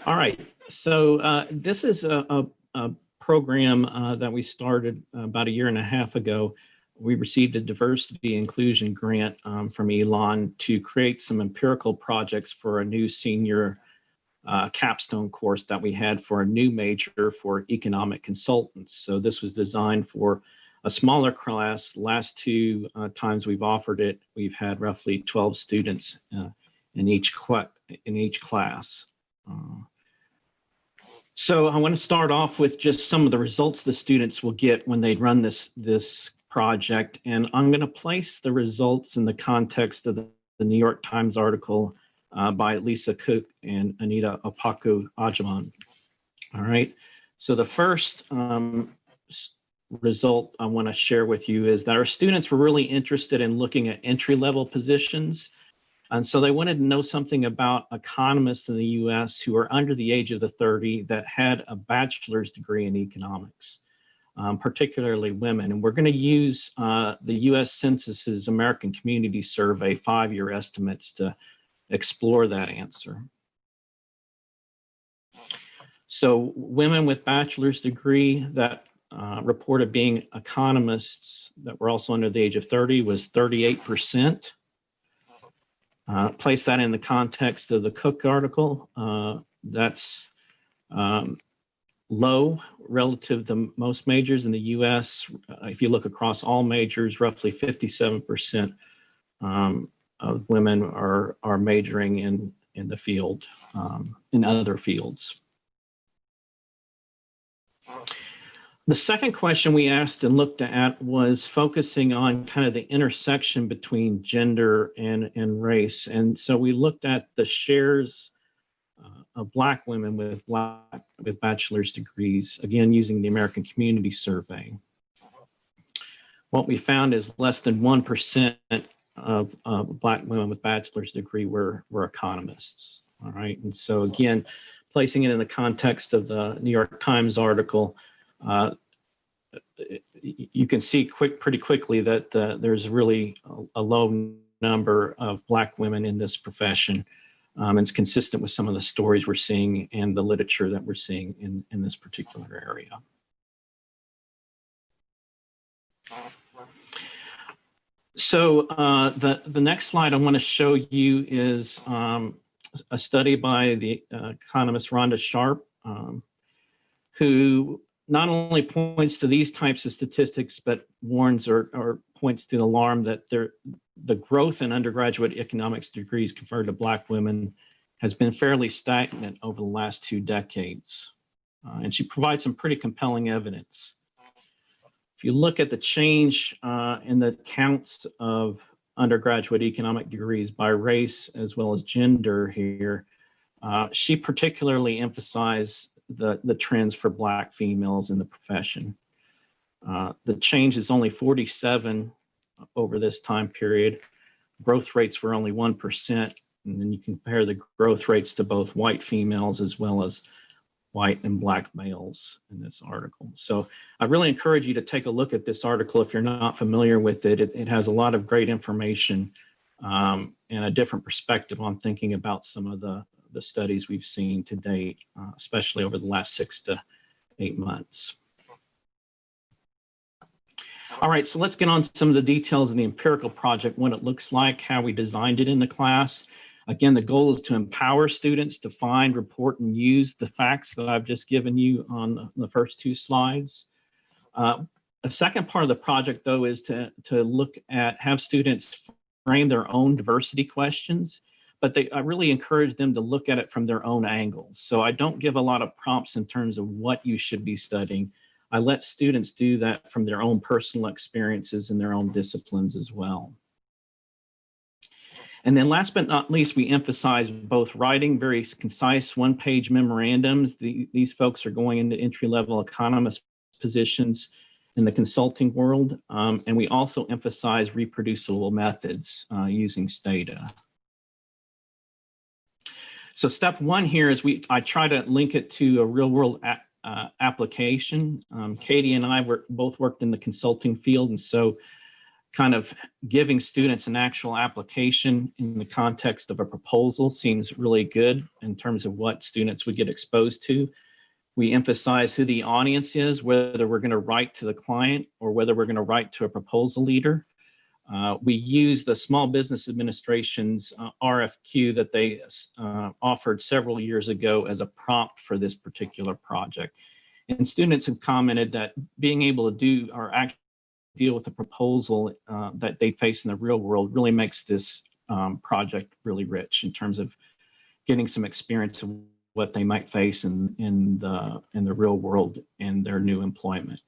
All right, so this is a program that we started about a year and a half ago. We received a diversity inclusion grant from Elon to create some empirical projects for a new senior capstone course that we had for a new major for economic consultants. So this was designed for a smaller class. Last two times we've offered it, we've had roughly 12 students in each class. So I want to start off with just some of the results the students will get when they run this project. And I'm going to place the results in the context of the New York Times article by Lisa Cook and Anita Opoku-Ajaman. All right. So the first result I want to share with you is that our students were really interested in looking at entry-level positions. And so they wanted to know something about economists in the US who are under the age of 30 that had a bachelor's degree in economics, particularly women. And we're going to use the US Census's American Community Survey 5-year estimates to explore that answer. So women with bachelor's degree that reported being economists that were also under the age of 30 was 38%. Place that in the context of the Cook article, that's low relative to most majors in the US. If you look across all majors, roughly 57% of women are majoring in the field, in other fields. The second question we asked and looked at was focusing on kind of the intersection between gender and race. And so we looked at the shares of Black women with bachelor's degrees, again, using the American Community Survey. What we found is less than 1% of Black women with bachelor's degree were economists. All right. And so again, placing it in the context of the New York Times article, you can see pretty quickly that there's really a low number of Black women in this profession. And it's consistent with some of the stories we're seeing and the literature that we're seeing in this particular area. So the next slide I want to show you is a study by the economist Rhonda Sharp, who not only points to these types of statistics, but warns or points to the alarm that the growth in undergraduate economics degrees conferred to Black women has been fairly stagnant over the last 2 decades. And she provides some pretty compelling evidence. If you look at the change in the counts of undergraduate economic degrees by race as well as gender here, she particularly emphasized the trends for Black females in the profession. The change is only 47 over this time period. Growth rates were only 1%. And then you compare the growth rates to both white females as well as white and Black males in this article. So I really encourage you to take a look at this article if you're not familiar with it. It has a lot of great information and a different perspective on thinking about some of the studies we've seen to date, especially over the last 6 to 8 months. All right, so let's get on to some of the details of the empirical project, what it looks like, how we designed it in the class. Again, the goal is to empower students to find, report, and use the facts that I've just given you on the first 2 slides. A second part of the project, though, is to look at, have students frame their own diversity questions, but I really encourage them to look at it from their own angles. So I don't give a lot of prompts in terms of what you should be studying. I let students do that from their own personal experiences and their own disciplines as well. And then last but not least, we emphasize both writing very concise 1-page memorandums. These folks are going into entry-level economist positions in the consulting world. And we also emphasize reproducible methods using Stata. So step 1 here is I try to link it to a real-world application. Katie and I both worked in the consulting field, and so kind of giving students an actual application in the context of a proposal seems really good in terms of what students would get exposed to. We emphasize who the audience is, whether we're going to write to the client or whether we're going to write to a proposal leader. We use the Small Business Administration's RFQ that they offered several years ago as a prompt for this particular project. And students have commented that being able to do or actually deal with the proposal that they face in the real world really makes this project really rich in terms of getting some experience of what they might face in the real world in their new employment.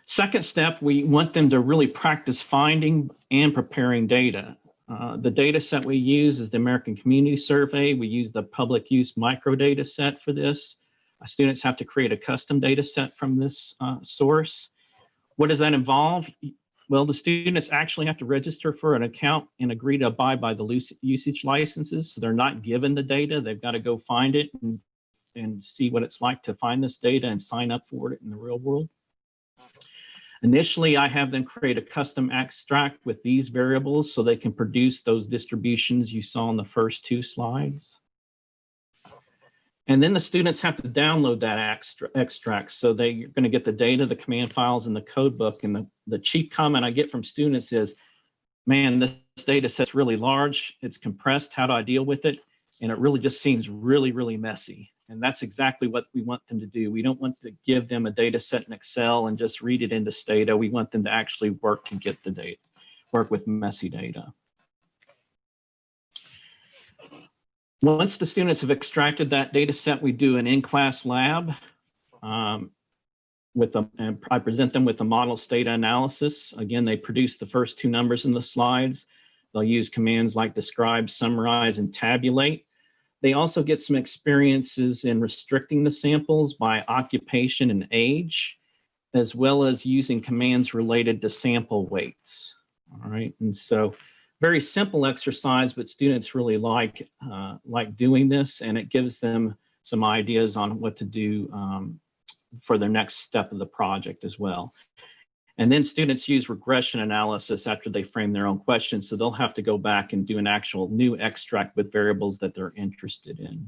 Second step, we want them to really practice finding and preparing data. The data set we use is the American Community Survey. We use the public use micro data set for this. Students have to create a custom data set from this source. What does that involve? Well, the students actually have to register for an account and agree to abide by the usage licenses. So they're not given the data. They've got to go find it and see what it's like to find this data and sign up for it in the real world. Initially, I have them create a custom extract with these variables so they can produce those distributions you saw in the first two slides. And then the students have to download that extract. So they're going to get the data, the command files, and the code book. And the chief comment I get from students is, man, this data set's really large. It's compressed. How do I deal with it? And it really just seems really, really messy. And that's exactly what we want them to do. We don't want to give them a data set in Excel and just read it into Stata. We want them to actually work to get the data, work with messy data. Once the students have extracted that data set, we do an in-class lab and I present them with a model Stata analysis. Again, they produce the first two numbers in the slides. They'll use commands like describe, summarize, and tabulate. They also get some experiences in restricting the samples by occupation and age, as well as using commands related to sample weights. All right, and so very simple exercise, but students really like doing this, and it gives them some ideas on what to do for their next step of the project as well. And then students use regression analysis after they frame their own questions, so they'll have to go back and do an actual new extract with variables that they're interested in.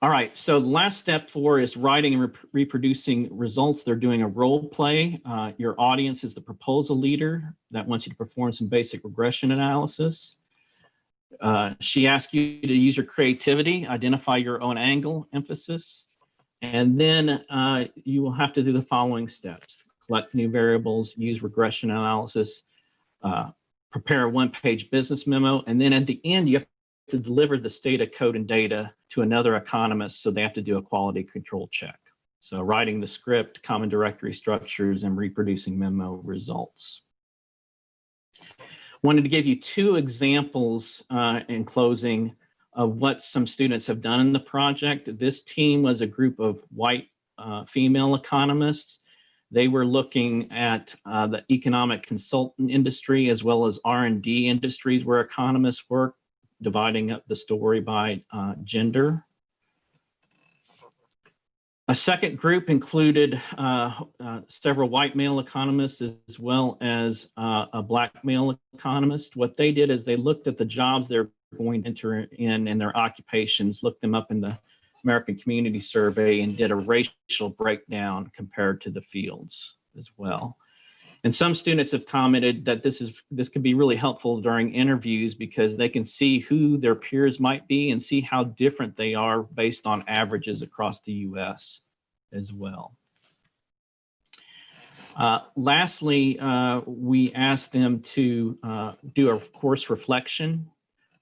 All right, so the last step 4 is writing and reproducing results. They're doing a role play. Your audience is the proposal leader that wants you to perform some basic regression analysis. She asks you to use your creativity, identify your own angle, emphasis, and then you will have to do the following steps: collect new variables, use regression analysis, prepare a one-page business memo, and then at the end, you have to deliver the Stata code and data to another economist, so they have to do a quality control check. So writing the script, common directory structures, and reproducing memo results. Wanted to give you 2 examples in closing of what some students have done in the project. This team was a group of white female economists. They were looking at the economic consultant industry as well as R&D industries where economists work, dividing up the story by gender. A second group included several white male economists as well as a black male economist. What they did is they looked at the jobs they're going to enter in and their occupations, looked them up in the American Community Survey, and did a racial breakdown compared to the fields as well. And some students have commented that this could be really helpful during interviews because they can see who their peers might be and see how different they are based on averages across the US as well. Lastly, we asked them to do a course reflection,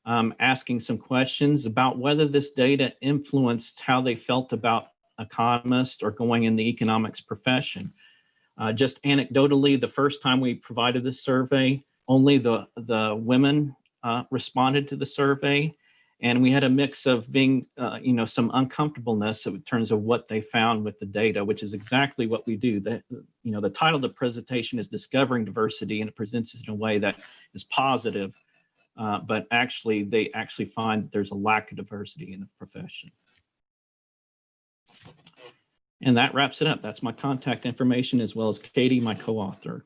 asking some questions about whether this data influenced how they felt about economists or going in the economics profession. Just anecdotally, the first time we provided this survey, only the women responded to the survey, and we had a mix of being, some uncomfortableness in terms of what they found with the data, which is exactly what we do. The title of the presentation is Discovering Diversity, and it presents it in a way that is positive, but actually they actually find that there's a lack of diversity in the profession. And that wraps it up. That's my contact information, as well as Katie, my co-author.